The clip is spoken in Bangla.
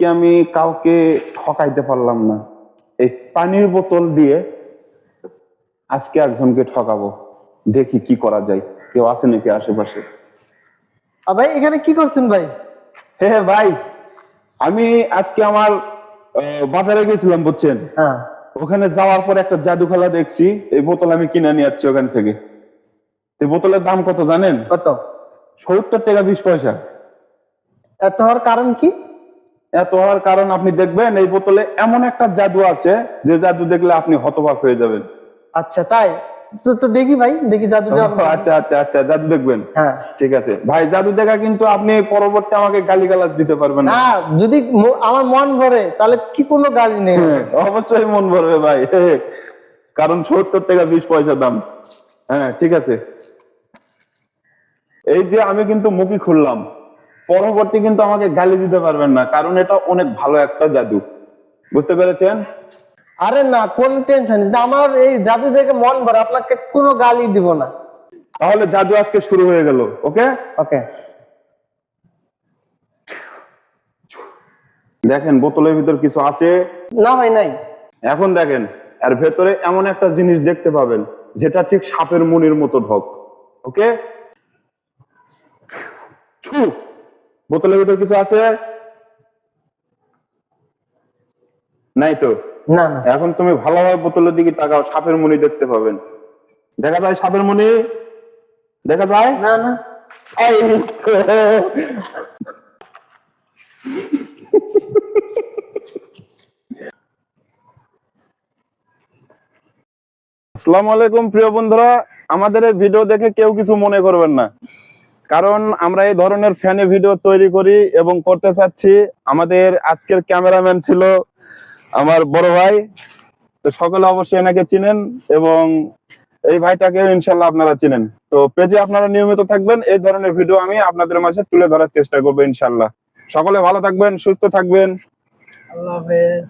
আজকে আমি কাউকে ঠকাইতে পারলাম না। এই পানির বোতল দিয়ে আজকে একজনকে ঠকাবো। দেখি কি করা যায়, কেউ আছে নাকি আশেপাশে। ভাই এখানে কি করছেন ভাই? হ্যাঁ ভাই, আমি আজকে আমার বাজারে গেছিলাম বুঝছেন। হ্যাঁ। ওখানে যাওয়ার পর একটা জাদু খেলা দেখছি, এই বোতল আমি কিনে নিয়ে যাচ্ছি ওখান থেকে। এই বোতলের দাম কত জানেন? কত? 70 টাকা 20 পয়সা। এত হওয়ার কারণ কি? এত হওয়ার কারণ আপনি দেখবেন এই বোতলে এমন একটা জাদু আছে, যে জাদু দেখলে আপনি হতবাক হয়ে যাবেন। আচ্ছা তাই? তো দেখি ভাই, দেখি জাদুটা। আচ্ছা আচ্ছা আচ্ছা, জাদু দেখবেন? হ্যাঁ ঠিক আছে ভাই, জাদু দেখা কিন্তু আপনি পরবর্তী আমাকে গালিগালাজ দিতে পারবেন না। না, যদি আমার মন ভরে তাহলে কি কোনো গালি নেই। অবশ্যই মন ভরবে ভাই, কারণ 70 টাকা 20 পয়সা দাম। হ্যাঁ ঠিক আছে, এই যে আমি কিন্তু মুখি খুললাম, পরবর্তী কিন্তু আমাকে গালি দিতে পারবেন না, কারণ এটা অনেক ভালো একটা জাদু। বুঝতে পেরেছেন? আরে না, কোন টেনশন, আমার এই জাদু দেখে মন ভরে, আপনাকে কোনো গালি দিব না। তাহলে জাদু আজকে শুরু হয়ে গেল। ওকে ওকে। দেখেন বোতলের ভিতর কিছু আছে। না ভাই নাই। এখন দেখেন এর ভেতরে এমন একটা জিনিস দেখতে পাবেন, যেটা ঠিক সাপের মুনির মতো ঢোক। ওকে, বোতলের ভিতর কিছু আছে? নাই তো? না না। এখন তুমি ভালোভাবে বোতলের দিকে তাকাও, সাপের মুনি দেখতে পাবেন। দেখা যায় সাপের মুনি? দেখা যায় না না। এই তো। আসসালামু আলাইকুম প্রিয় বন্ধুরা, আমাদের এই ভিডিও দেখে কেউ কিছু মনে করবেন না, কারণ আমরা এই ধরনের ফ্যানি ভিডিও তৈরি করি এবং করতে চাচ্ছি। আমাদের আজকের ক্যামেরাম্যান ছিল আমার বড় ভাই, তো সকলে অবশ্যই এনাকে চিনেন এবং এই ভাইটাকেও ইনশাল্লাহ আপনারা চিনেন। তো পেজে আপনারা নিয়মিত থাকবেন, এই ধরনের ভিডিও আমি আপনাদের মাঝে তুলে ধরার চেষ্টা করবো ইনশাল্লাহ। সকলে ভালো থাকবেন, সুস্থ থাকবেন। আল্লাহ হাফেজ।